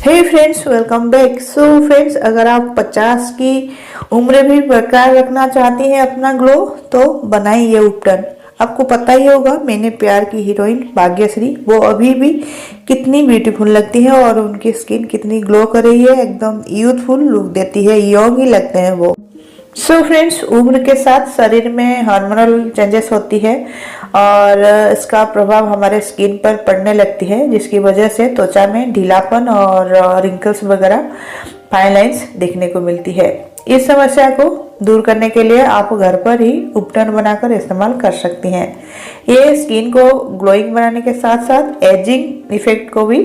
हे friends, welcome back. So friends, अगर आप 50 की उम्र भी बरकरार रखना चाहती हैं अपना ग्लो, तो बनाइए ये उपटन। आपको पता ही होगा, मैंने प्यार की हीरोइन भाग्यश्री, वो अभी भी कितनी ब्यूटीफुल लगती है और उनकी स्किन कितनी ग्लो कर रही है, एकदम यूथफुल लुक देती है, यंग ही लगते हैं वो। सो फ्रेंड्स, उम्र के साथ शरीर में हार्मोनल चेंजेस होती है और इसका प्रभाव हमारे स्किन पर पड़ने लगती है, जिसकी वजह से त्वचा में ढीलापन और रिंकल्स वगैरह, फाइन लाइंस देखने को मिलती है। इस समस्या को दूर करने के लिए आप घर पर ही उपटन बनाकर इस्तेमाल कर सकती हैं। ये स्किन को ग्लोइंग बनाने के साथ साथ एजिंग इफेक्ट को भी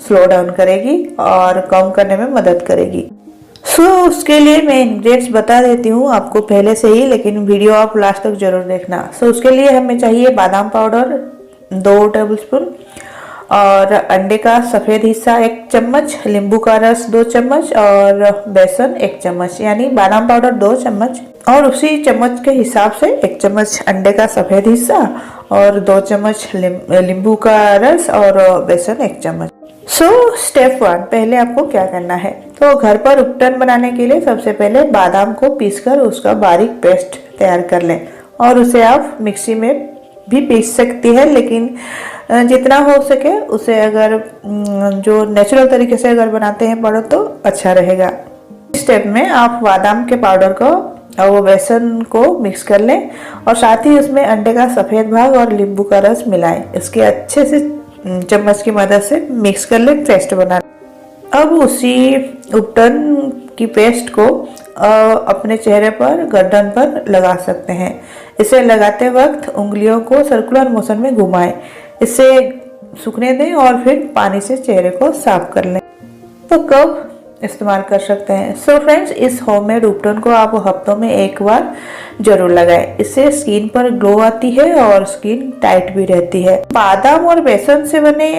स्लो डाउन करेगी और कम करने में मदद करेगी। उसके लिए मैं इंग्रेडिएंट्स बता देती हूँ आपको पहले से ही, लेकिन वीडियो आप लास्ट तक जरूर देखना। उसके लिए हमें चाहिए बादाम पाउडर 2 टेबलस्पून और अंडे का सफ़ेद हिस्सा 1 चम्मच, नींबू का रस 2 चम्मच और बेसन 1 चम्मच, यानी बादाम पाउडर 2 चम्मच और उसी चम्मच के हिसाब से 1 चम्मच अंडे का सफ़ेद हिस्सा और 2 चम्मच नींबू का रस और बेसन 1 चम्मच। स्टेप 1, पहले आपको क्या करना है। तो घर पर उपटन बनाने के लिए सबसे पहले बादाम को पीसकर उसका बारीक पेस्ट तैयार कर लें और उसे आप मिक्सी में भी पीस सकती है, लेकिन जितना हो सके उसे अगर जो नेचुरल तरीके से अगर बनाते हैं पाउडर तो अच्छा रहेगा। इस स्टेप में आप बादाम के पाउडर को और वो बेसन को मिक्स कर लें और साथ ही उसमें अंडे का सफ़ेद भाग और नींबू का रस मिलाएं। इसके अच्छे से चम्मच की मदद से मिक्स कर ले, पेस्ट बना। अब उसी उपटन की पेस्ट को अपने चेहरे पर, गर्दन पर लगा सकते हैं। इसे लगाते वक्त उंगलियों को सर्कुलर मोशन में घुमाएं, इसे सूखने दें और फिर पानी से चेहरे को साफ कर लें। तो कब इस्तेमाल कर सकते हैं? फ्रेंड्स, इस होममेड उपटन को आप हफ्तों में 1 बार जरूर लगाएं। इससे स्किन पर ग्लो आती है और स्किन टाइट भी रहती है। बादाम और बेसन से बने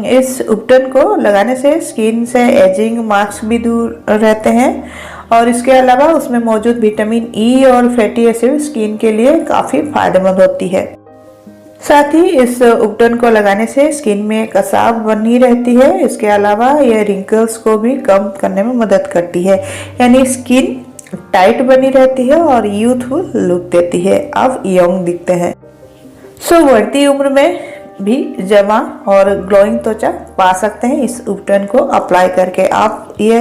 इस उपटन को लगाने से स्किन से एजिंग मार्क्स भी दूर रहते हैं और इसके अलावा उसमें मौजूद विटामिन ई और फैटी एसिड स्किन के लिए काफ़ी फायदेमंद होती है। साथ ही इस उपटन को लगाने से स्किन में कसाव बनी रहती है। इसके अलावा यह रिंकल्स को भी कम करने में मदद करती है, यानी स्किन टाइट बनी रहती है और यूथफुल लुक देती है, आप यंग दिखते हैं। बढ़ती उम्र में भी जमा और ग्लोइंग त्वचा पा सकते हैं इस उपटन को अप्लाई करके। आप ये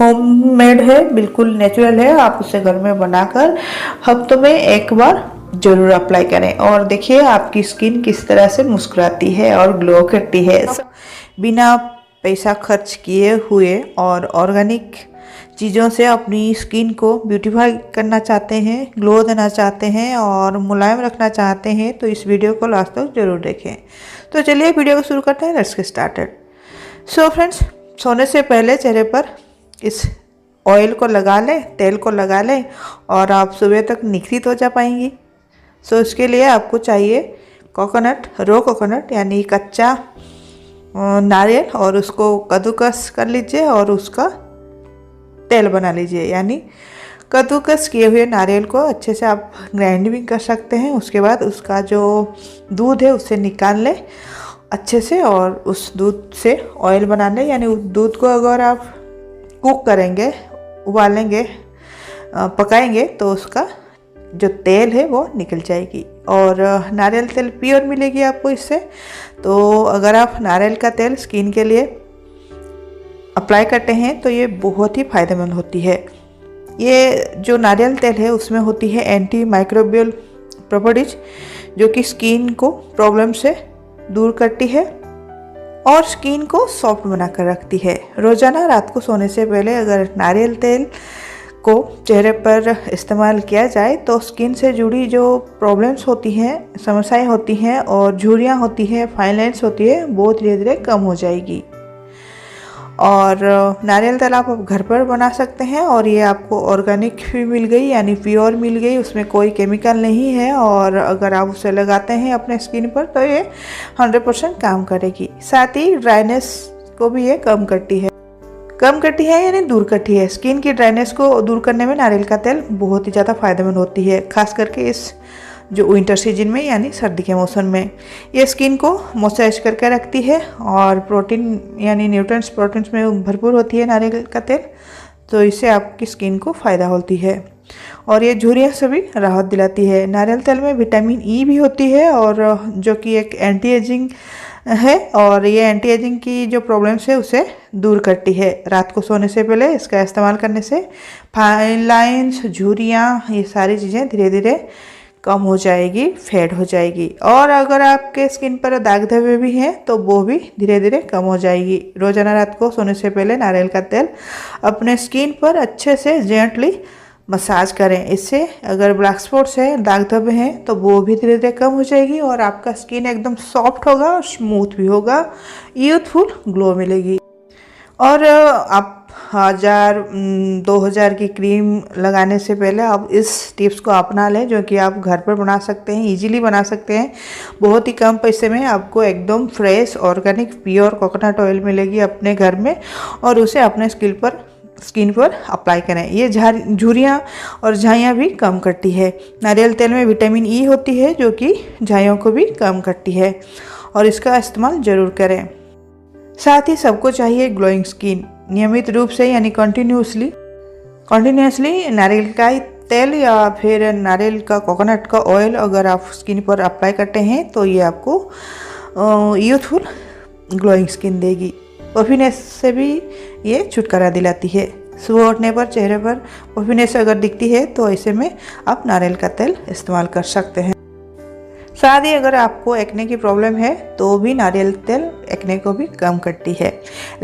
होममेड है, बिल्कुल नेचुरल है, आप उसे घर में बनाकर हफ्तों में 1 बार जरूर अप्लाई करें और देखिए आपकी स्किन किस तरह से मुस्कुराती है और ग्लो करती है। बिना पैसा खर्च किए हुए और ऑर्गेनिक चीज़ों से अपनी स्किन को ब्यूटीफाई करना चाहते हैं, ग्लो देना चाहते हैं और मुलायम रखना चाहते हैं, तो इस वीडियो को लास्ट तक जरूर देखें। तो चलिए वीडियो को शुरू करते हैं। Let's get started. फ्रेंड्स, सोने से पहले चेहरे पर इस ऑयल को लगा लें, तेल को लगा लें और आप सुबह तक निखरी त्वचा पाएंगी। इसके लिए आपको चाहिए कोकोनट, रो कोकोनट यानी कच्चा नारियल, और उसको कद्दूकस कर लीजिए और उसका तेल बना लीजिए। यानी कद्दूकस किए हुए नारियल को अच्छे से आप ग्राइंड भी कर सकते हैं। उसके बाद उसका जो दूध है उसे निकाल लें अच्छे से और उस दूध से ऑयल बना लें। यानी उस दूध को अगर आप कुक करेंगे, उबालेंगे, पकाएंगे तो उसका जो तेल है वो निकल जाएगी और नारियल तेल प्योर मिलेगी आपको इससे। तो अगर आप नारियल का तेल स्किन के लिए अप्लाई करते हैं तो ये बहुत ही फायदेमंद होती है। ये जो नारियल तेल है उसमें होती है एंटी माइक्रोबियल प्रॉपर्टीज, जो कि स्किन को प्रॉब्लम से दूर करती है और स्किन को सॉफ्ट बनाकर रखती है। रोज़ाना रात को सोने से पहले अगर नारियल तेल को चेहरे पर इस्तेमाल किया जाए तो स्किन से जुड़ी जो प्रॉब्लम्स होती हैं, समस्याएं होती हैं और झुर्रियाँ होती हैं, फाइन लाइन्स होती है, वो धीरे धीरे कम हो जाएगी। और नारियल तेल आप घर पर बना सकते हैं और ये आपको ऑर्गेनिक भी मिल गई, यानी प्योर मिल गई, उसमें कोई केमिकल नहीं है और अगर आप उसे लगाते हैं अपने स्किन पर तो ये 100% काम करेगी। साथ ही ड्राइनेस को भी ये कम करती है यानी दूर करती है। स्किन की ड्राइनेस को दूर करने में नारियल का तेल बहुत ही ज़्यादा फायदेमंद होती है, खास करके इस जो विंटर सीजन में यानी सर्दी के मौसम में। ये स्किन को मॉइस्चराइज करके रखती है और प्रोटीन यानी न्यूट्रिएंट्स प्रोटीन्स में भरपूर होती है नारियल का तेल, तो इससे आपकी स्किन को फ़ायदा होती है। और ये झुर्रियों से भी राहत दिलाती है। नारियल तेल में विटामिन ई भी होती है और जो कि एक एंटी एजिंग है, और ये एंटी एजिंग की जो प्रॉब्लम्स है उसे दूर करती है। रात को सोने से पहले इसका इस्तेमाल करने से फाइन लाइन्स, झुर्रियाँ, ये सारी चीज़ें धीरे धीरे कम हो जाएगी, फेड हो जाएगी। और अगर आपके स्किन पर दाग धब्बे भी हैं तो वो भी धीरे धीरे कम हो जाएगी। रोज़ाना रात को सोने से पहले नारियल का तेल अपने स्किन पर अच्छे से जेंटली मसाज करें। इससे अगर ब्लैक स्पॉट्स है, दाग धब्बे हैं, तो वो भी धीरे धीरे कम हो जाएगी और आपका स्किन एकदम सॉफ्ट होगा और स्मूथ भी होगा, यूथफुल ग्लो मिलेगी। और आप 1000-2000 की क्रीम लगाने से पहले आप इस टिप्स को अपना लें, जो कि आप घर पर बना सकते हैं, इजीली बना सकते हैं। बहुत ही कम पैसे में आपको एकदम fresh organic pure coconut oil मिलेगी अपने घर में, और उसे अपने स्किन पर अप्लाई करें। ये झुर्रियाँ और झाइयाँ भी कम करती है। नारियल तेल में विटामिन ई होती है जो कि झाइयों को भी कम करती है, और इसका इस्तेमाल ज़रूर करें। साथ ही सबको चाहिए ग्लोइंग स्किन। नियमित रूप से यानी कंटिन्यूसली नारियल का तेल या फिर नारियल का कोकोनट का ऑयल अगर आप स्किन पर अप्लाई करते हैं तो ये आपको यूथफुल ग्लोइंग स्किन देगी। पफीनेस से भी ये छुटकारा दिलाती है। सुबह उठने पर चेहरे पर पफीनेस अगर दिखती है तो ऐसे में आप नारियल का तेल इस्तेमाल कर सकते हैं। साथ ही अगर आपको एक्ने की प्रॉब्लम है तो भी नारियल तेल एक्ने को भी कम करती है,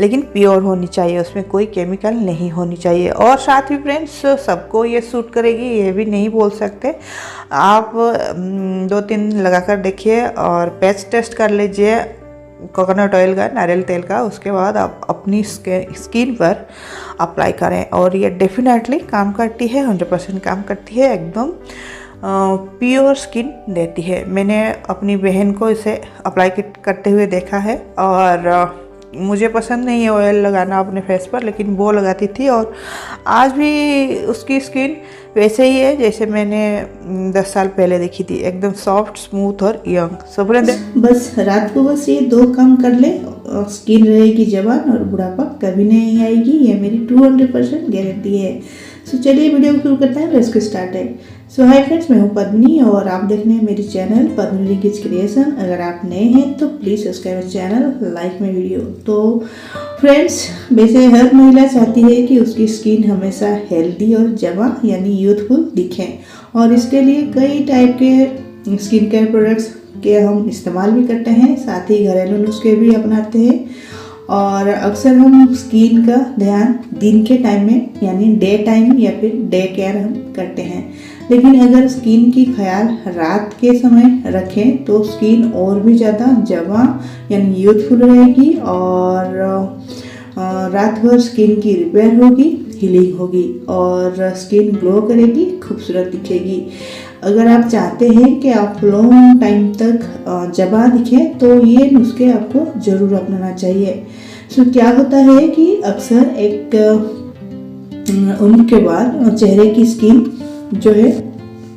लेकिन प्योर होनी चाहिए, उसमें कोई केमिकल नहीं होनी चाहिए। और साथ ही फ्रेंड्स, सबको ये सूट करेगी ये भी नहीं बोल सकते। आप 2-3 लगाकर देखिए और पैच टेस्ट कर लीजिए कोकोनट ऑयल का, नारियल तेल का। उसके बाद आप अपनी स्किन पर अप्लाई करें और ये डेफिनेटली काम करती है, 100% काम करती है, एकदम प्योर स्किन देती है। मैंने अपनी बहन को इसे अप्लाई करते हुए देखा है, और मुझे पसंद नहीं है ऑयल लगाना अपने फेस पर, लेकिन वो लगाती थी और आज भी उसकी स्किन वैसे ही है जैसे मैंने 10 साल पहले देखी थी, एकदम सॉफ्ट, स्मूथ और यंग। बस रात को बस ये 2 काम कर ले, स्किन रहेगी जवान और बुढ़ापा कभी नहीं आएगी, ये मेरी 200% गारंटी है। सो चलिए वीडियो को शुरू करते हैं, let's get started. So hi friends, मैं हूं पद्मिनी और आप देख रहे हैं मेरी चैनल पद्मिनी किड्स क्रिएशन। अगर आप नए हैं तो प्लीज़ सब्सक्राइब मेरे चैनल, लाइक मेरी वीडियो। तो फ्रेंड्स, वैसे हर महिला चाहती है कि उसकी स्किन हमेशा हेल्दी और जवान यानी यूथफुल दिखे, और इसके लिए कई टाइप के स्किन केयर प्रोडक्ट्स के हम इस्तेमाल भी करते हैं, साथ ही घरेलू नुस्खे भी अपनाते हैं। और अक्सर हम स्किन का ध्यान दिन के टाइम में यानी डे टाइम या फिर डे केयर हम करते हैं, लेकिन अगर स्किन की ख्याल रात के समय रखें तो स्किन और भी ज़्यादा जवान यानी यूथफुल रहेगी, और रात भर स्किन की रिपेयर होगी, हीलिंग होगी और स्किन ग्लो करेगी, खूबसूरत दिखेगी। अगर आप चाहते हैं कि आप लॉन्ग टाइम तक जवा दिखें तो ये नुस्खे आपको ज़रूर अपनाना चाहिए। सो क्या होता है कि अक्सर एक उम्र के बाद चेहरे की स्किन जो है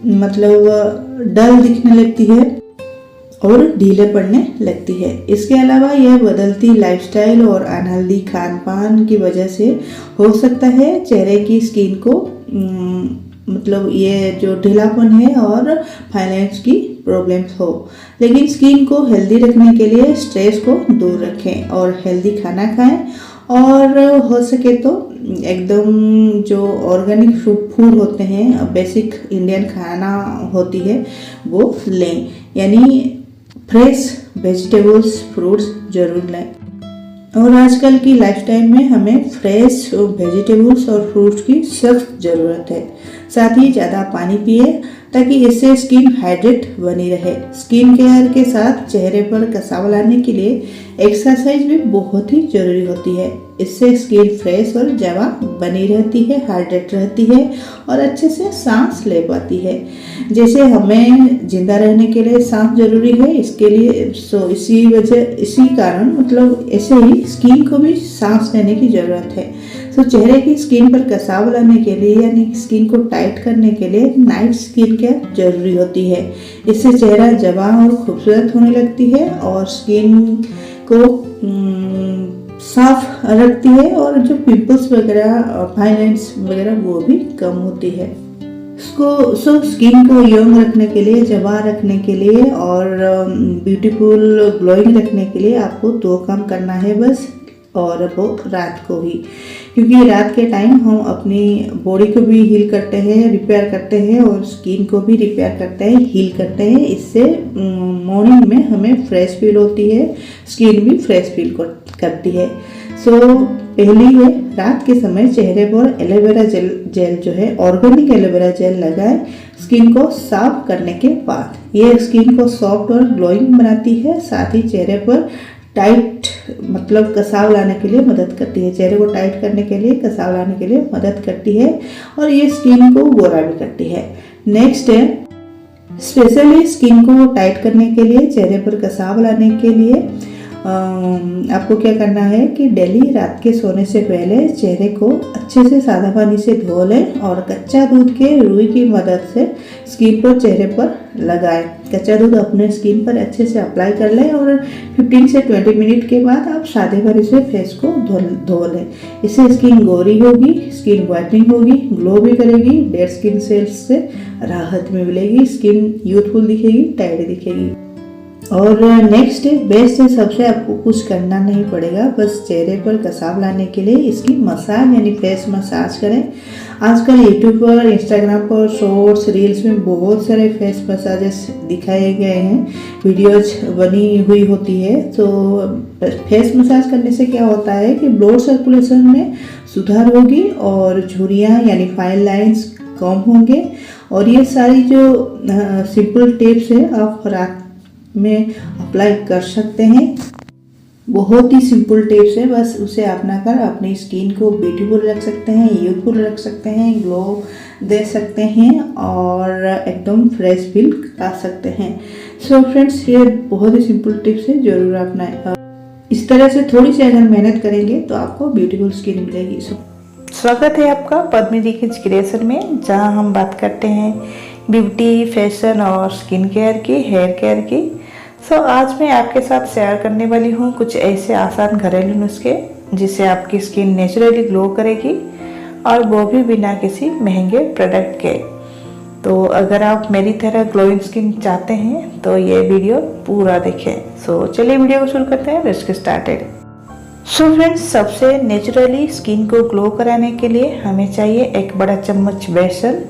मतलब डल दिखने लगती है और ढीले पड़ने लगती है। इसके अलावा यह बदलती लाइफस्टाइल और अनहेल्दी खान पान की वजह से हो सकता है चेहरे की स्किन को मतलब ये जो ढीलापन है और फाइनेंस की प्रॉब्लम्स हो। लेकिन स्किन को हेल्दी रखने के लिए स्ट्रेस को दूर रखें और हेल्दी खाना खाएं, और हो सके तो एकदम जो ऑर्गेनिक फूड होते हैं, बेसिक इंडियन खाना होती है वो लें, यानी फ्रेश वेजिटेबल्स, फ्रूट्स जरूर लें। और आजकल की लाइफस्टाइल में हमें फ्रेश वेजिटेबल्स और फ्रूट्स की सख्त ज़रूरत है। साथ ही ज़्यादा पानी पिए ताकि इससे स्किन हाइड्रेट बनी रहे। स्किन केयर के साथ चेहरे पर कसाव लाने के लिए एक्सरसाइज भी बहुत ही जरूरी होती है। इससे स्किन फ्रेश और जवा बनी रहती है, हाइड्रेट रहती है और अच्छे से सांस ले पाती है। जैसे हमें जिंदा रहने के लिए सांस जरूरी है, इसके लिए इसी कारण मतलब ऐसे ही स्किन को भी सांस लेने की ज़रूरत है। तो चेहरे की स्किन पर कसाव लाने के लिए यानी स्किन को टाइट करने के लिए नाइट स्किन केयर जरूरी होती है। इससे चेहरा जवान और खूबसूरत होने लगती है और स्किन को साफ रखती है और जो पिंपल्स वगैरह, फाइन लाइंस वगैरह वो भी कम होती है। स्किन को यंग रखने के लिए, जवान रखने के लिए और ब्यूटीफुल ग्लोइंग रखने के लिए आपको 2 काम करना है बस, और वो रात को ही, क्योंकि रात के टाइम हम अपनी बॉडी को भी हील करते हैं, रिपेयर करते हैं और स्किन को भी रिपेयर करते हैं, हील करते हैं। इससे मॉर्निंग में हमें फ्रेश फील होती है, स्किन भी फ्रेश फील करती है। पहली है रात के समय चेहरे पर एलोवेरा जेल जो है ऑर्गेनिक एलोवेरा जेल लगाएं स्किन को साफ करने के बाद। ये स्किन को सॉफ्ट और ग्लोइंग बनाती है, साथ ही चेहरे पर टाइट मतलब कसाव लाने के लिए मदद करती है। चेहरे को टाइट करने के लिए, कसाव लाने के लिए मदद करती है और ये स्किन को गोरा भी करती है। नेक्स्ट है स्पेशली स्किन को टाइट करने के लिए, चेहरे पर कसाव लाने के लिए आपको क्या करना है कि डेली रात के सोने से पहले चेहरे को अच्छे से सादा पानी से धो लें और कच्चा दूध के रुई की मदद से स्किन पर, चेहरे पर लगाएं। कच्चा दूध अपने स्किन पर अच्छे से अप्लाई कर लें और 15 से 20 मिनट के बाद आप सादे पानी से फेस को धो लें। इससे स्किन गोरी होगी, स्किन वाइटनिंग होगी, ग्लो भी करेगी, डेड स्किन सेल्स से राहत भी मिलेगी, स्किन यूथफुल दिखेगी, टाइट दिखेगी। और नेक्स्ट बेस्ट है, सबसे आपको कुछ करना नहीं पड़ेगा, बस चेहरे पर कसाव लाने के लिए इसकी मसाज यानी फेस मसाज करें। आजकल यूट्यूब पर, इंस्टाग्राम पर, शॉर्ट्स, रील्स में बहुत सारे फेस मसाजेस दिखाए गए हैं, वीडियोज बनी हुई होती है। तो फेस मसाज करने से क्या होता है कि ब्लड सर्कुलेशन में सुधार होगी और झुर्रियाँ यानी फाइन लाइंस कम होंगे। और ये सारी जो सिंपल टिप्स है आप रात में अप्लाई कर सकते हैं। बहुत ही सिंपल टिप्स है, बस उसे अपना कर अपनी स्किन को ब्यूटीफुल रख सकते हैं, यूथफुल रख सकते हैं, ग्लो दे सकते हैं और एकदम फ्रेश फील आ सकते हैं। सो फ्रेंड्स, ये बहुत ही सिंपल टिप्स है, जरूर अपनाएं। इस तरह से थोड़ी सी अगर मेहनत करेंगे तो आपको ब्यूटीफुल स्किन मिलेगी। स्वागत है आपका पद्मी दीक्षित क्रिएशन में, जहां हम बात करते हैं ब्यूटी, फैशन और स्किन केयर की, हेयर केयर की। आज मैं आपके साथ शेयर करने वाली हूँ कुछ ऐसे आसान घरेलू नुस्खे जिससे आपकी स्किन नेचुरली ग्लो करेगी और वो भी बिना किसी महंगे प्रोडक्ट के। तो अगर आप मेरी तरह ग्लोइंग स्किन चाहते हैं तो ये वीडियो पूरा देखें। चलिए वीडियो को शुरू करते हैं। Let's get started. फ्रेंड्स, सबसे नेचुरली स्किन को ग्लो कराने के लिए हमें चाहिए 1 बड़ा चम्मच बेसन,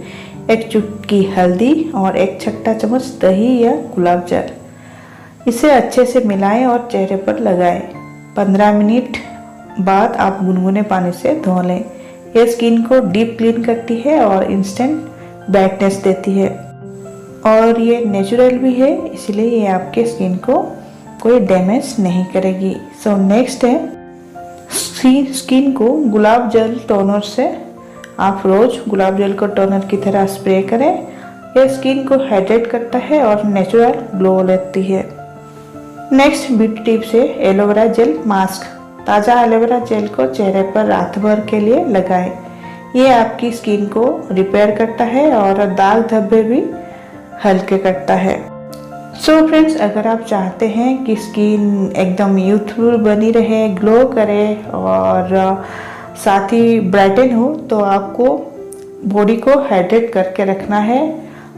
1 चुटकी हल्दी और 1 छठा चम्मच दही या गुलाब जल। इसे अच्छे से मिलाएं और चेहरे पर लगाएं। 15 मिनट बाद आप गुनगुने पानी से धो लें। यह स्किन को डीप क्लीन करती है और इंस्टेंट ब्राइटनेस देती है और ये नेचुरल भी है, इसलिए ये आपके स्किन को कोई डैमेज नहीं करेगी। नेक्स्ट है स्किन को गुलाब जल टोनर से आप रोज गुलाब जल को टोनर की तरह स्प्रे करें। यह स्किन को हाइड्रेट करता है और नेचुरल ग्लो लेती है। नेक्स्ट ब्यूटी टिप्स है एलोवेरा जेल मास्क। ताज़ा एलोवेरा जेल को चेहरे पर रात भर के लिए लगाएं। ये आपकी स्किन को रिपेयर करता है और दाग धब्बे भी हल्के करता है। फ्रेंड्स, अगर आप चाहते हैं कि स्किन एकदम यूथफुल बनी रहे, ग्लो करे और साथ ही ब्राइटन हो, तो आपको बॉडी को हाइड्रेट करके रखना है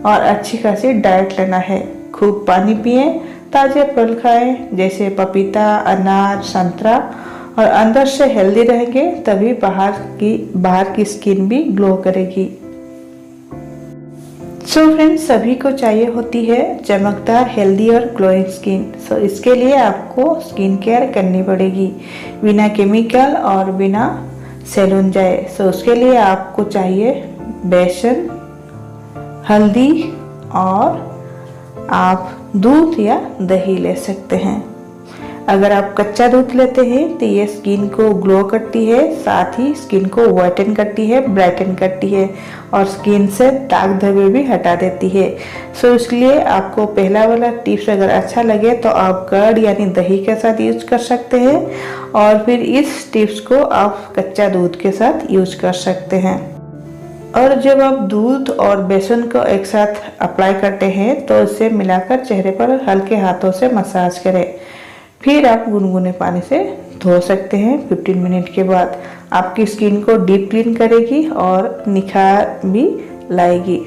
और अच्छी खासी डाइट लेना है। खूब पानी पिएं, ताज़े फल खाएं जैसे पपीता, अनार, संतरा और अंदर से हेल्दी रहेंगे तभी बाहर की स्किन भी ग्लो करेगी। फ्रेंड्स, सभी को चाहिए होती है चमकदार, हेल्दी और ग्लोइंग स्किन। इसके लिए आपको स्किन केयर करनी पड़ेगी बिना केमिकल और बिना सैलून जाए। उसके लिए आपको चाहिए बेसन, हल्दी और आप दूध या दही ले सकते हैं। अगर आप कच्चा दूध लेते हैं तो ये स्किन को ग्लो करती है, साथ ही स्किन को व्हाइटन करती है, ब्राइटन करती है और स्किन से दाग धब्बे भी हटा देती है। सो इसलिए आपको पहला वाला टिप्स अगर अच्छा लगे तो आप कर्ड यानी दही के साथ यूज कर सकते हैं और फिर इस टिप्स को आप कच्चा दूध के साथ यूज कर सकते हैं। और जब आप दूध और बेसन को एक साथ अप्लाई करते हैं तो इसे मिलाकर चेहरे पर हल्के हाथों से मसाज करें। फिर आप गुनगुने पानी से धो सकते हैं। 15 मिनट के बाद आपकी स्किन को डीप क्लीन करेगी और निखार भी लाएगी।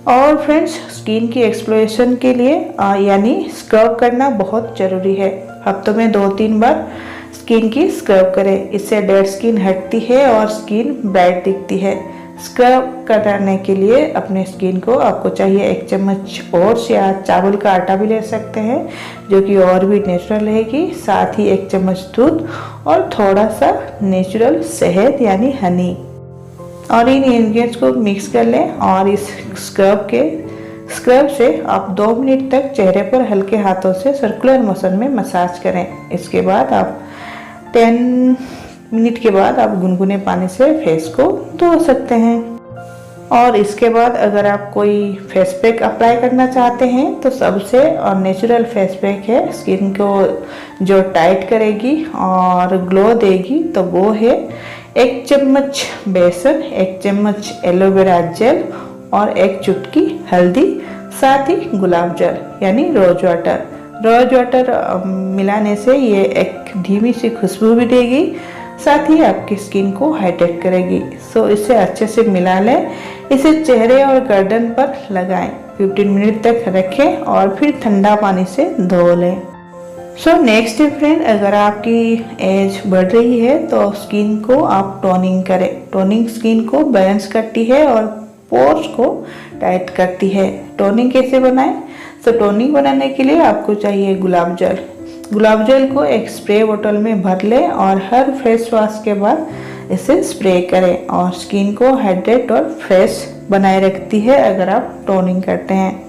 और फ्रेंड्स, स्किन की एक्सप्लोरेशन के लिए यानी स्क्रब करना बहुत ज़रूरी है। हफ्तों में 2-3 बार स्किन की स्क्रब करें, इससे डेड स्किन हटती है और स्किन ब्राइट दिखती है। स्क्रब कराने के लिए अपने स्किन को आपको चाहिए 1 चम्मच ओट्स या चावल का आटा भी ले सकते हैं, जो कि और भी नेचुरल रहेगी। साथ ही 1 चम्मच दूध और थोड़ा सा नेचुरल शहद यानी हनी, और इन इंग्रेडिएंट्स को मिक्स कर लें और इस स्क्रब से आप 2 मिनट तक चेहरे पर हल्के हाथों से सर्कुलर मोशन में मसाज करें। इसके बाद आप 10 मिनट के बाद आप गुनगुने पानी से फेस को धो सकते हैं। और इसके बाद अगर आप कोई फेस पैक अप्लाई करना चाहते हैं तो सबसे और नेचुरल फेस पैक है, स्किन को जो टाइट करेगी और ग्लो देगी, तो वो है 1 चम्मच बेसन, 1 चम्मच एलोवेरा जेल और 1 चुटकी हल्दी, साथ ही गुलाब जल यानी रोज वाटर। रोज वाटर मिलाने से ये एक धीमी सी खुशबू भी देगी, साथ ही आपकी स्किन को हाइड्रेट करेगी। सो इसे अच्छे से मिला लें, इसे चेहरे और गर्दन पर लगाएं, 15 मिनट तक रखें और फिर ठंडा पानी से धो लें। सो नेक्स्ट फ्रेंड, अगर आपकी एज बढ़ रही है तो स्किन को आप टोनिंग करें। टोनिंग स्किन को बैलेंस करती है और पोर्स को टाइट करती है। टोनिंग कैसे बनाएं? तो टोनिंग बनाने के लिए आपको चाहिए गुलाब जल। गुलाब जल को एक स्प्रे बोतल में भर लें और हर फेस वॉश के बाद इसे स्प्रे करें और स्किन को हाइड्रेट और फ्रेश बनाए रखती है अगर आप टोनिंग करते हैं।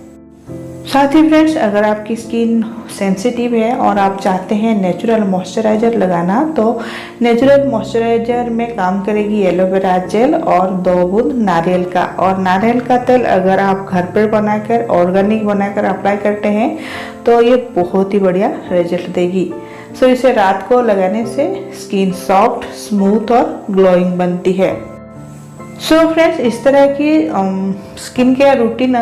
साथ ही फ्रेंड्स, अगर आपकी स्किन सेंसिटिव है और आप चाहते हैं नेचुरल मॉइस्चराइज़र लगाना, तो नेचुरल मॉइस्चराइज़र में काम करेगी एलोवेरा जेल और 2 बूंद नारियल का। और नारियल का तेल अगर आप घर पर बनाकर ऑर्गेनिक बनाकर अप्लाई करते हैं तो ये बहुत ही बढ़िया रिजल्ट देगी। सो इसे रात को लगाने से स्किन सॉफ्ट, स्मूथ और ग्लोइंग बनती है। सो फ्रेंड्स, इस तरह की स्किन केयर रूटीन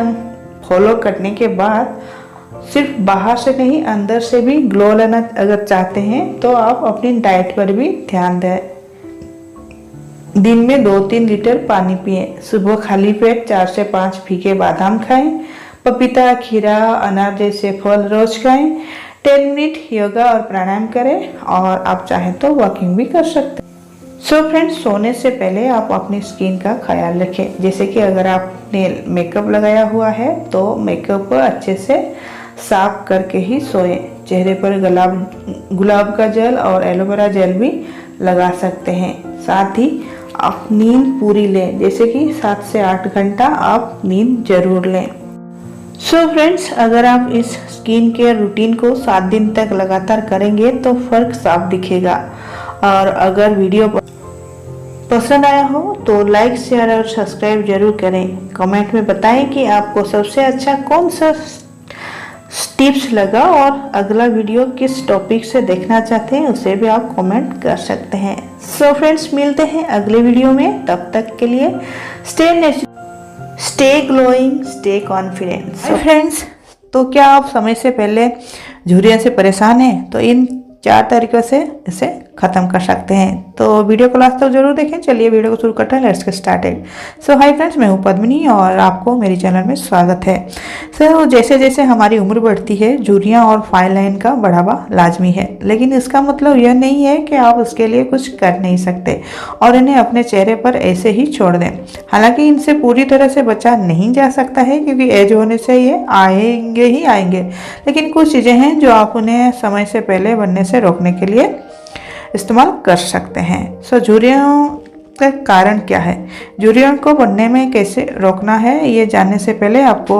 फॉलो करने के बाद सिर्फ बाहर से नहीं, अंदर से भी ग्लो लेना अगर चाहते हैं तो आप अपनी डाइट पर भी ध्यान दें। दिन में 2-3 लीटर पानी पिएं। सुबह खाली पेट 4 से 5 फीके बादाम खाएं। पपीता, खीरा, अनार जैसे फल रोज खाएं। 10 मिनट योगा और प्राणायाम करें और आप चाहें तो वॉकिंग भी कर सकते हैं। सो फ्रेंड्स, सोने से पहले आप अपनी स्किन का ख्याल रखें। जैसे कि अगर आपने मेकअप लगाया हुआ है तो मेकअप को अच्छे से साफ करके ही सोएं। चेहरे पर गुलाब का जल और एलोवेरा जेल भी लगा सकते हैं। साथ ही आप नींद पूरी लें, जैसे कि 7 से 8 घंटा आप नींद जरूर लें। सो फ्रेंड्स, अगर आप इस स्किन केयर रूटीन को 7 दिन तक लगातार करेंगे तो फर्क साफ दिखेगा। और अगर वीडियो पसंद आया हो तो लाइक, शेयर और सब्सक्राइब जरूर करें। कमेंट में बताएं कि आपको सबसे अच्छा कौन सा टिप्स लगा और अगला वीडियो किस टॉपिक से देखना चाहते हैं उसे भी आप कमेंट कर सकते हैं। सो फ्रेंड्स, मिलते हैं अगले वीडियो में। तब तक के लिए stay natural, stay glowing, stay confident. Friends, तो क्या आप समय से पहले झुर्रियों से परेशान हैं? तो इन 4 तरीकों से इसे खत्म कर सकते हैं। तो वीडियो को लास्ट तक जरूर देखें। चलिए वीडियो को शुरू करते हैं। Let's get started. So hi friends, मैं हूँ पद्मिनी और आपको मेरे चैनल में स्वागत है। सो जैसे जैसे हमारी उम्र बढ़ती है, झुर्रियाँ और फाइन लाइन का बढ़ावा लाजमी है, लेकिन इसका मतलब यह नहीं है कि आप उसके लिए कुछ कर नहीं सकते और इन्हें अपने चेहरे पर ऐसे ही छोड़ दें। हालांकि इनसे पूरी तरह से बचा नहीं जा सकता है, क्योंकि एज होने से ये आएंगे ही आएंगे, लेकिन कुछ चीज़ें हैं जो आप उन्हें समय से पहले बनने से रोकने के लिए इस्तेमाल कर सकते हैं। सो झुर्रियों का कारण क्या है, झुर्रियों को बनने में कैसे रोकना है, ये जानने से पहले आपको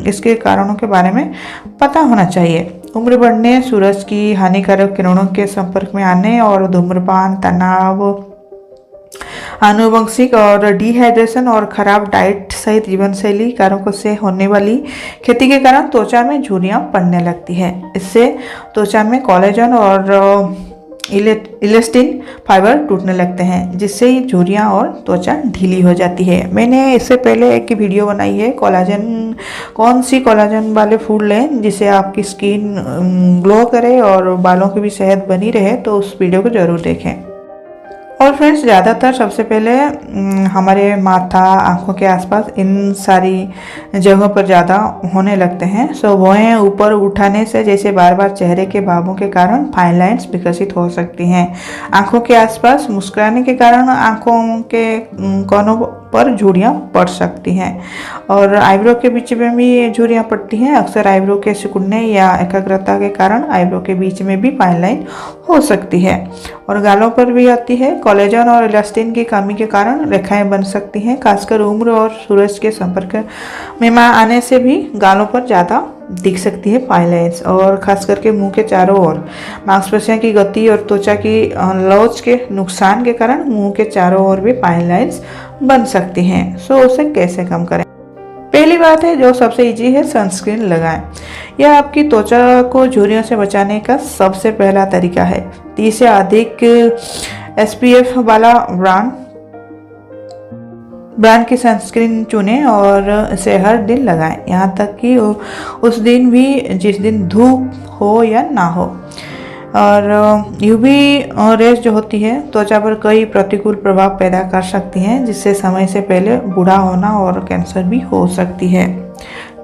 इसके कारणों के बारे में पता होना चाहिए। उम्र बढ़ने, सूरज की हानिकारक किरणों के संपर्क में आने और धूम्रपान, तनाव, आनुवंशिक और डिहाइड्रेशन और खराब डाइट सहित जीवन शैली कारकों से होने वाली क्षति के कारण त्वचा में झुर्रियां पड़ने लगती है। इससे त्वचा में कोलेजन और इलेस्टिन फाइबर टूटने लगते हैं, जिससे ये झुर्रियां और त्वचा ढीली हो जाती है। मैंने इससे पहले एक वीडियो बनाई है कोलाजन, कौन सी कोलाजन वाले फूड लें जिससे आपकी स्किन ग्लो करे और बालों की भी सेहत बनी रहे, तो उस वीडियो को ज़रूर देखें। और फ्रेंड्स, ज़्यादातर सबसे पहले हमारे माथा, आंखों के आसपास इन सारी जगहों पर ज़्यादा होने लगते हैं। सो वह ऊपर उठाने से जैसे बार बार चेहरे के भावों के कारण फाइन लाइन्स विकसित हो सकती हैं। आंखों के आसपास मुस्कुराने के कारण आंखों के कोनों पर झुर्रियाँ पड़ सकती हैं और आईब्रो के बीच में भी झुर्रियाँ पड़ती हैं। अक्सर आईब्रो के सिकुड़ने या एकाग्रता के कारण आईब्रो के बीच में भी फाइन लाइन हो सकती है और गालों पर भी आती है। कोलेजन और इलास्टिन की कमी के कारण रेखाएं बन सकती हैं। खासकर उम्र और सूरज के संपर्क में आने से भी गालों पर ज़्यादा दिख सकती है फाइन लाइन्स और खास करके मुंह के चारों ओर मांसपेशियों की गति और त्वचा की लौच के नुकसान के कारण मुंह के चारों ओर भी फाइन लाइन्स बन सकती हैं। सो उसे कैसे कम करें? पहली बात है, जो सबसे इजी है, सनस्क्रीन लगाएं। यह आपकी त्वचा को झुर्रियों से बचाने का सबसे पहला तरीका है। 30 से अधिक SPF वाला ब्रांड की सनस्क्रीन चुनें और इसे हर दिन लगाएं, यहाँ तक कि उस दिन भी जिस दिन धूप हो या ना हो। और यूवी रेस जो होती है त्वचा पर कई प्रतिकूल प्रभाव पैदा कर सकती हैं, जिससे समय से पहले बूढ़ा होना और कैंसर भी हो सकती है।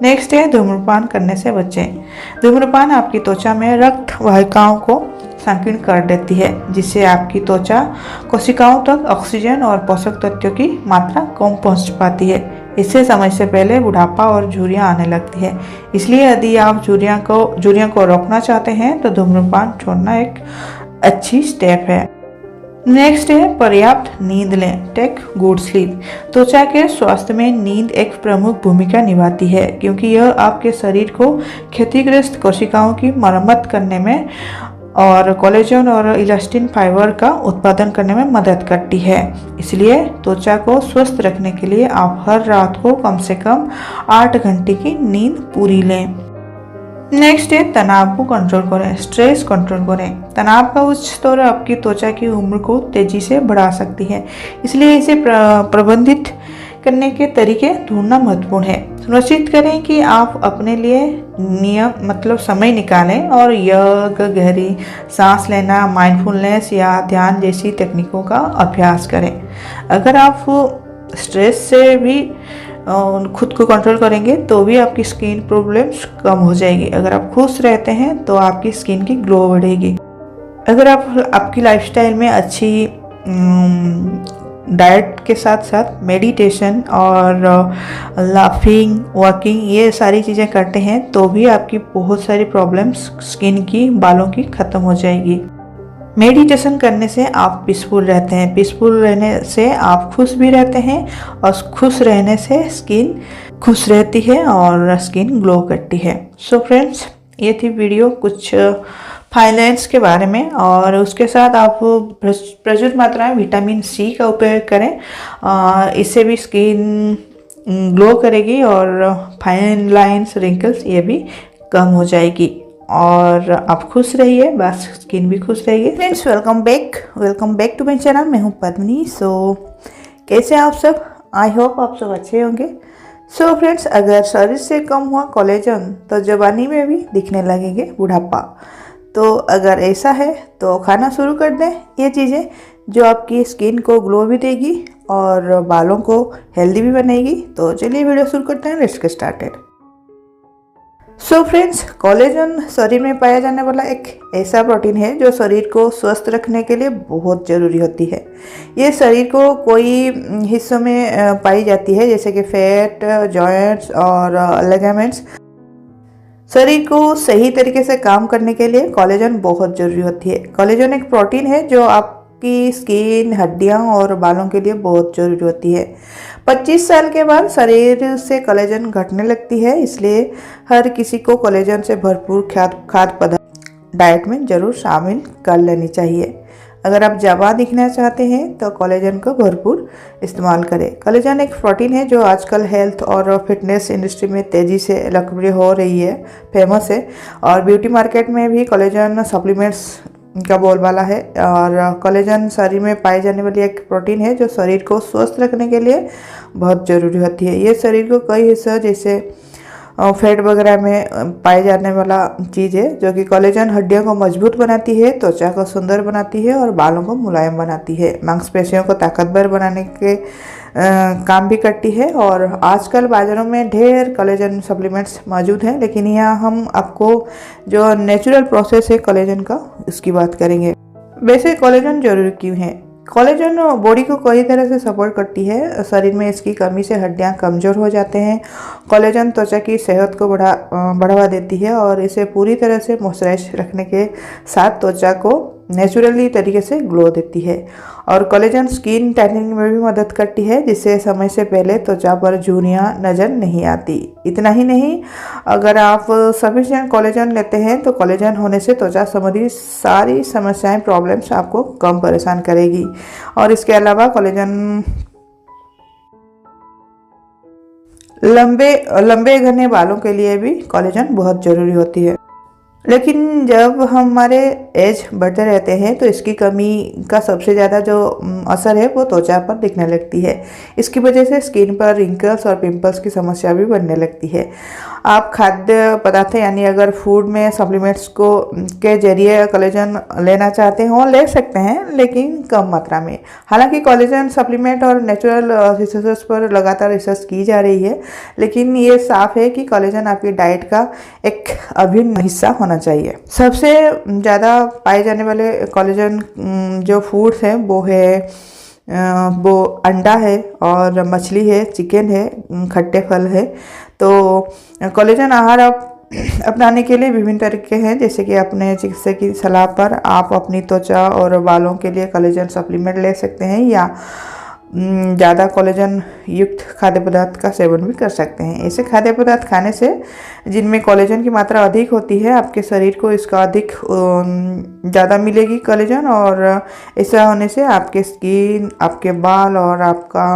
नेक्स्ट है, धूम्रपान करने से बचें। धूम्रपान आपकी त्वचा में रक्त वाहिकाओं को संकीर्ण कर देती है, जिससे आपकी त्वचा कोशिकाओं तक ऑक्सीजन और पोषक तत्वों की मात्रा कम पहुंच पाती है। इससे समय से पहले बुढ़ापा और झुर्रियां आने लगती है। इसलिए यदि आप झुर्रियों को रोकना चाहते हैं तो धूम्रपान छोड़ना एक अच्छी स्टेप है। नेक्स्ट है, पर्याप्त नींद लें। Take good sleep. त्वचा के स्वास्थ्य में नींद एक प्रमुख भूमिका निभाती है, क्योंकि यह आपके शरीर को क्षतिग्रस्त कोशिकाओं की मरम्मत करने में और कोलेजन और इलास्टिन फाइबर का उत्पादन करने में मदद करती है। इसलिए त्वचा को स्वस्थ रखने के लिए आप हर रात को कम से कम 8 घंटे की नींद पूरी लें। नेक्स्ट है, तनाव को कंट्रोल करें। स्ट्रेस कंट्रोल करें। तनाव का उच्च स्तर आपकी त्वचा की उम्र को तेजी से बढ़ा सकती है, इसलिए इसे प्रबंधित करने के तरीके ढूंढना महत्वपूर्ण है। सुनिश्चित करें कि आप अपने लिए समय निकालें और योग, गहरी सांस लेना, माइंडफुलनेस या ध्यान जैसी तकनीकों का अभ्यास करें। अगर आप स्ट्रेस से भी खुद को कंट्रोल करेंगे तो भी आपकी स्किन प्रॉब्लम्स कम हो जाएगी। अगर आप खुश रहते हैं तो आपकी स्किन की ग्लो बढ़ेगी। अगर आपकी लाइफस्टाइल में अच्छी डाइट के साथ साथ मेडिटेशन और लाफिंग, वॉकिंग, ये सारी चीज़ें करते हैं तो भी आपकी बहुत सारी प्रॉब्लम्स स्किन की, बालों की ख़त्म हो जाएगी। मेडिटेशन करने से आप पीसफुल रहते हैं। पीसफुल रहने से आप खुश भी रहते हैं और खुश रहने से स्किन खुश रहती है और स्किन ग्लो करती है। सो फ्रेंड्स, ये थी वीडियो कुछ फाइन लाइन्स के बारे में, और उसके साथ आप प्रचुर मात्रा में विटामिन C का उपयोग करें। इससे भी स्किन ग्लो करेगी और फाइन लाइन्स, रिंकल्स ये भी कम हो जाएगी और आप खुश रहिए, बस स्किन भी खुश रहेगी। Friends, welcome back to my channel. मैं हूँ पद्मिनी। कैसे आप सब? आई होप आप सब अच्छे होंगे। फ्रेंड्स, अगर शरीर से कम हुआ कोलेजन तो जवानी में भी दिखने लगेंगे बुढ़ापा। तो अगर ऐसा है तो खाना शुरू कर दें ये चीज़ें जो आपकी स्किन को ग्लो भी देगी और बालों को हेल्दी भी बनेगी। तो चलिए वीडियो शुरू करते हैं। Let's get started. Friends, collagen शरीर में पाया जाने वाला एक ऐसा प्रोटीन है जो शरीर को स्वस्थ रखने के लिए बहुत ज़रूरी होती है। ये शरीर को कोई हिस्सों में पाई जाती है, जैसे कि फैट, जॉइंट्स और लिगामेंट्स। शरीर को सही तरीके से काम करने के लिए कोलेजन बहुत ज़रूरी होती है। कोलेजन एक प्रोटीन है जो आप की स्किन, हड्डियां और बालों के लिए बहुत जरूरी होती है। 25 साल के बाद शरीर से कोलेजन घटने लगती है, इसलिए हर किसी को कोलेजन से भरपूर खाद्य पदार्थ डाइट में जरूर शामिल कर लेनी चाहिए। अगर आप जवान दिखना चाहते हैं तो कोलेजन को भरपूर इस्तेमाल करें। कोलेजन एक प्रोटीन है जो आजकल हेल्थ और फिटनेस इंडस्ट्री में तेज़ी से लोकप्रिय हो रही है, फेमस है, और ब्यूटी मार्केट में भी कोलेजन सप्लीमेंट्स का बोलबाला है। और कोलेजन शरीर में पाई जाने वाली एक प्रोटीन है जो शरीर को स्वस्थ रखने के लिए बहुत ज़रूरी होती है। ये शरीर को कई हिस्सों जैसे फैट वगैरह में पाए जाने वाला चीज़ है, जो कि कोलेजन हड्डियों को मजबूत बनाती है, त्वचा को सुंदर बनाती है और बालों को मुलायम बनाती है, मांसपेशियों को ताकतवर बनाने के काम भी करती है। और आजकल बाज़ारों में ढेर कोलेजन सप्लीमेंट्स मौजूद हैं, लेकिन यहाँ हम आपको जो नेचुरल प्रोसेस है कोलेजन का, उसकी बात करेंगे। वैसे कोलेजन जरूरी क्यों है? कोलेजन बॉडी को कई तरह से सपोर्ट करती है। शरीर में इसकी कमी से हड्डियां कमज़ोर हो जाते हैं। कोलेजन त्वचा की सेहत को बढ़ावा देती है और इसे पूरी तरह से मॉइस्चराइज रखने के साथ त्वचा को नेचुरली तरीके से ग्लो देती है। और कोलेजन स्किन टाइटनिंग में भी मदद करती है, जिससे समय से पहले त्वचा पर झुर्रियाँ नज़र नहीं आती। इतना ही नहीं, अगर आप सफिशिएंट कोलेजन लेते हैं तो कोलेजन होने से त्वचा संबंधी सारी समस्याएं, प्रॉब्लम्स आपको कम परेशान करेगी। और इसके अलावा कोलेजन लंबे घने बालों के लिए भी कोलेजन बहुत ज़रूरी होती है। लेकिन जब हमारे एज बढ़ते रहते हैं तो इसकी कमी का सबसे ज़्यादा जो असर है वो त्वचा पर दिखने लगती है। इसकी वजह से स्किन पर रिंकल्स और पिंपल्स की समस्या भी बढ़ने लगती है। आप खाद्य पदार्थ यानी अगर फूड में सप्लीमेंट्स को के जरिए कोलेजन लेना चाहते हो, ले सकते हैं, लेकिन कम मात्रा में। हालांकि कोलेजन सप्लीमेंट और नेचुरल रिसोर्सेज पर लगातार रिसर्च की जा रही है, लेकिन ये साफ है कि कोलेजन आपकी डाइट का एक अभिन्न हिस्सा होना चाहिए। सबसे ज़्यादा पाए जाने वाले कोलेजन जो फूड्स हैं वो अंडा है और मछली है, चिकन है, खट्टे फल है। तो कोलेजन आहार आप अपनाने के लिए विभिन्न तरीके हैं, जैसे कि अपने चिकित्सक की सलाह पर आप अपनी त्वचा और बालों के लिए कोलेजन सप्लीमेंट ले सकते हैं, या ज़्यादा कोलेजन युक्त खाद्य पदार्थ का सेवन भी कर सकते हैं। ऐसे खाद्य पदार्थ खाने से जिनमें कोलेजन की मात्रा अधिक होती है, आपके शरीर को इसका अधिक ज़्यादा मिलेगी कोलेजन, और ऐसा होने से आपके स्किन, आपके बाल और आपका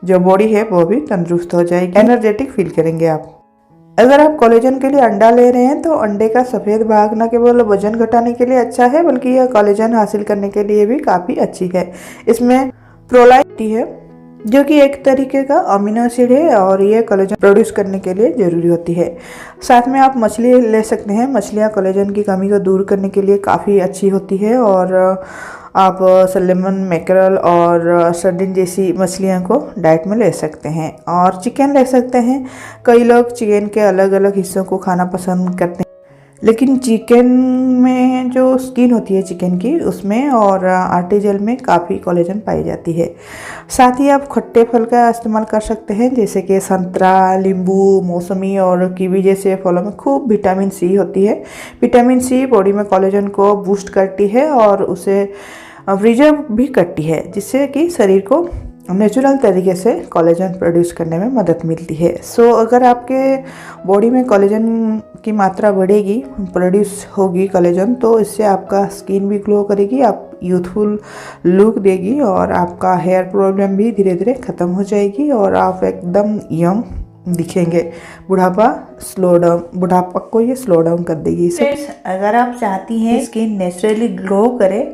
जो बॉडी है वो भी तंदुरुस्त हो जाएगी, एनर्जेटिक फील करेंगे आप। अगर आप कोलेजन के लिए अंडा ले रहे हैं तो अंडे का सफ़ेद भाग न केवल वजन घटाने के लिए अच्छा है, बल्कि यह कोलेजन हासिल करने के लिए भी काफ़ी अच्छी है। इसमें प्रोलाइन है जो कि एक तरीके का अमीनो एसिड है और ये कोलेजन प्रोड्यूस करने के लिए ज़रूरी होती है। साथ में आप मछली ले सकते हैं। मछलियाँ कोलेजन की कमी को दूर करने के लिए काफ़ी अच्छी होती है, और आप सैल्मन, मैकेरल और सर्डिन जैसी मछलियों को डाइट में ले सकते हैं। और चिकन ले सकते हैं। कई लोग चिकन के अलग अलग हिस्सों को खाना पसंद करते हैं, लेकिन चिकन में जो स्किन होती है चिकन की, उसमें और आर्टिजल में काफ़ी कोलेजन पाई जाती है। साथ ही आप खट्टे फल का इस्तेमाल कर सकते हैं, जैसे कि संतरा, नींबू, मौसमी और कीवी जैसे फलों में खूब विटामिन सी होती है। विटामिन सी बॉडी में कोलेजन को बूस्ट करती है और उसे प्रिजर्व भी करती है, जिससे कि शरीर को नेचुरल तरीके से कोलेजन प्रोड्यूस करने में मदद मिलती है। सो अगर आपके बॉडी में कोलेजन की मात्रा बढ़ेगी, प्रोड्यूस होगी कोलेजन, तो इससे आपका स्किन भी ग्लो करेगी, आप यूथफुल लुक देगी, और आपका हेयर प्रॉब्लम भी धीरे धीरे ख़त्म हो जाएगी और आप एकदम यंग दिखेंगे। बुढ़ापा को ये स्लो डाउन कर देगी। अगर आप चाहती हैं स्किन नेचुरली ग्लो करे,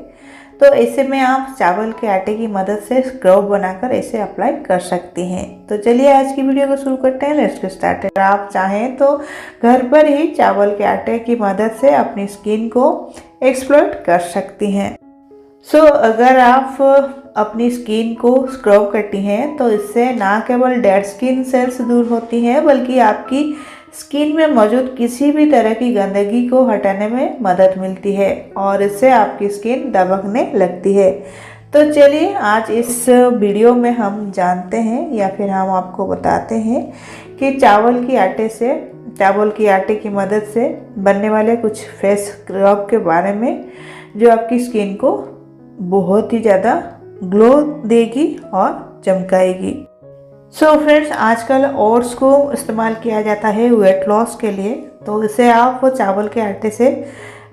तो ऐसे में आप चावल के आटे की मदद से स्क्रब बनाकर ऐसे अप्लाई कर सकती हैं। तो चलिए आज की वीडियो को शुरू करते हैं। Let's get started. अगर आप चाहें तो घर पर ही चावल के आटे की मदद से अपनी स्किन को एक्सप्लॉइट कर सकती हैं। अगर आप अपनी स्किन को स्क्रब करती हैं तो इससे ना केवल डेड स्किन सेल्स दूर होती हैं, बल्कि आपकी स्किन में मौजूद किसी भी तरह की गंदगी को हटाने में मदद मिलती है और इससे आपकी स्किन दबकने लगती है। तो चलिए आज इस वीडियो में हम जानते हैं, या फिर हम आपको बताते हैं कि चावल के आटे की मदद से बनने वाले कुछ फेस स्क्रब के बारे में, जो आपकी स्किन को बहुत ही ज़्यादा ग्लो देगी और चमकाएगी। सो फ्रेंड्स, आजकल ओट्स को इस्तेमाल किया जाता है वेट लॉस के लिए, तो इसे आप चावल के आटे से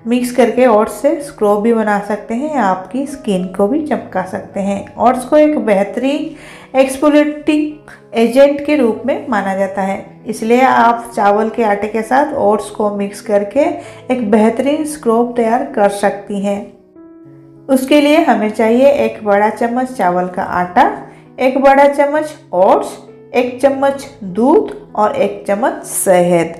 मिक्स करके ओट्स से स्क्रब भी बना सकते हैं, आपकी स्किन को भी चमका सकते हैं। ओट्स को एक बेहतरीन एक्सफोलिएटिंग एजेंट के रूप में माना जाता है, इसलिए आप चावल के आटे के साथ ओट्स को मिक्स करके एक बेहतरीन स्क्रब तैयार कर सकती हैं। उसके लिए हमें चाहिए 1 बड़ा चम्मच चावल का आटा, 1 बड़ा चम्मच ओट्स, 1 चम्मच दूध और 1 चम्मच शहद।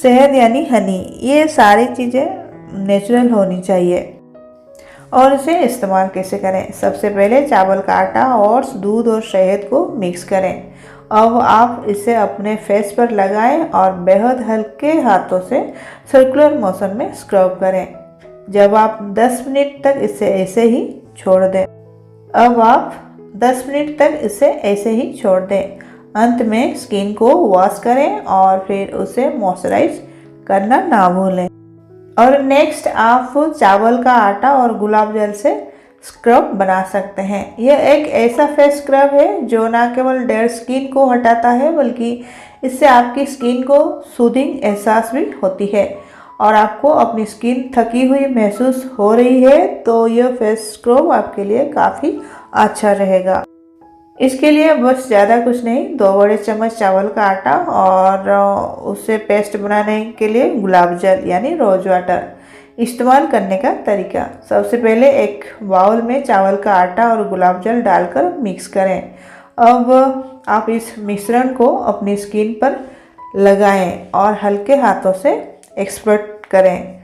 शहद यानी हनी, ये सारी चीज़ें नेचुरल होनी चाहिए। और इसे इस्तेमाल कैसे करें? सबसे पहले चावल का आटा, ओट्स, दूध और शहद को मिक्स करें। अब आप इसे अपने फेस पर लगाएं और बेहद हल्के हाथों से सर्कुलर मोशन में स्क्रब करें। जब आप 10 मिनट तक इसे ऐसे ही छोड़ दें। अब आप 10 मिनट तक इसे ऐसे ही छोड़ दें। अंत में स्किन को वॉश करें और फिर उसे मॉइस्चराइज करना ना भूलें। और नेक्स्ट आप चावल का आटा और गुलाब जल से स्क्रब बना सकते हैं। यह एक ऐसा फेस स्क्रब है जो ना केवल डेड स्किन को हटाता है, बल्कि इससे आपकी स्किन को सूदिंग एहसास भी होती है। और आपको अपनी स्किन थकी हुई महसूस हो रही है तो यह फेस स्क्रब आपके लिए काफ़ी अच्छा रहेगा। इसके लिए बस ज़्यादा कुछ नहीं, 2 बड़े चम्मच चावल का आटा और उससे पेस्ट बनाने के लिए गुलाब जल यानी रोज वाटर। इस्तेमाल करने का तरीका, सबसे पहले एक बाउल में चावल का आटा और गुलाब जल डालकर मिक्स करें। अब आप इस मिश्रण को अपनी स्किन पर लगाएं और हल्के हाथों से एक्सपर्ट करें।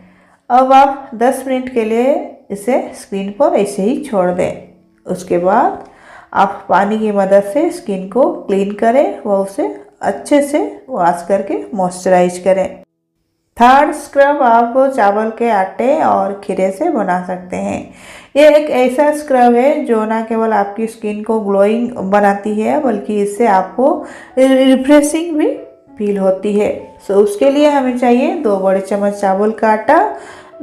अब आप 10 मिनट के लिए इसे स्किन पर ऐसे ही छोड़ दें। उसके बाद आप पानी की मदद से स्किन को क्लीन करें व उसे अच्छे से वॉश करके मॉइस्चराइज करें। थर्ड स्क्रब आप चावल के आटे और खीरे से बना सकते हैं। ये एक ऐसा स्क्रब है जो ना केवल आपकी स्किन को ग्लोइंग बनाती है, बल्कि इससे आपको रिफ्रेशिंग भी फील होती है। सो उसके लिए हमें चाहिए 2 बड़े चम्मच चावल का आटा,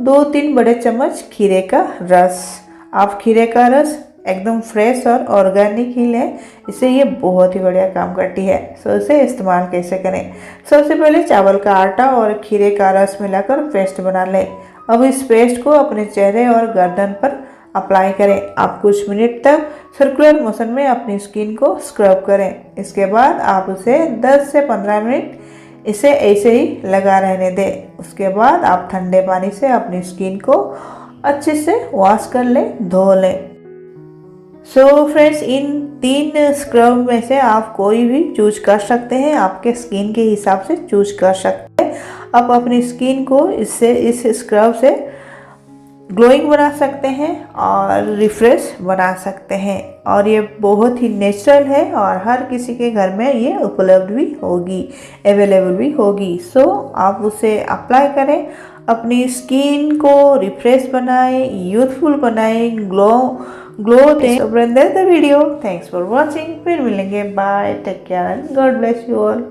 2-3 बड़े चम्मच खीरे का रस। आप खीरे का रस एकदम फ्रेश और ऑर्गेनिक ही लें, इससे ये बहुत ही बढ़िया काम करती है। सो इसे इस्तेमाल कैसे करें? सबसे पहले चावल का आटा और खीरे का रस मिलाकर पेस्ट बना लें। अब इस पेस्ट को अपने चेहरे और गर्दन पर अप्लाई करें। आप कुछ मिनट तक सर्कुलर मोशन में अपनी स्किन को स्क्रब करें। इसके बाद आप उसे 10 से 15 मिनट इसे ऐसे ही लगा रहने दें। उसके बाद आप ठंडे पानी से अपनी स्किन को अच्छे से वॉश कर लें, धो लें। सो फ्रेंड्स, इन 3 स्क्रब में से आप कोई भी चूज कर सकते हैं, आपके स्किन के हिसाब से चूज कर सकते हैं। आप अपनी स्किन को इस स्क्रब से ग्लोइंग बना सकते हैं और रिफ्रेश बना सकते हैं। और ये बहुत ही नेचुरल है और हर किसी के घर में ये उपलब्ध भी होगी, अवेलेबल भी होगी। सो आप उसे अप्लाई करें, अपनी स्किन को रिफ्रेश बनाएं, यूथफुल बनाएं, ग्लो दें। The video, thanks for watching. फिर मिलेंगे, bye, take care and God bless you all.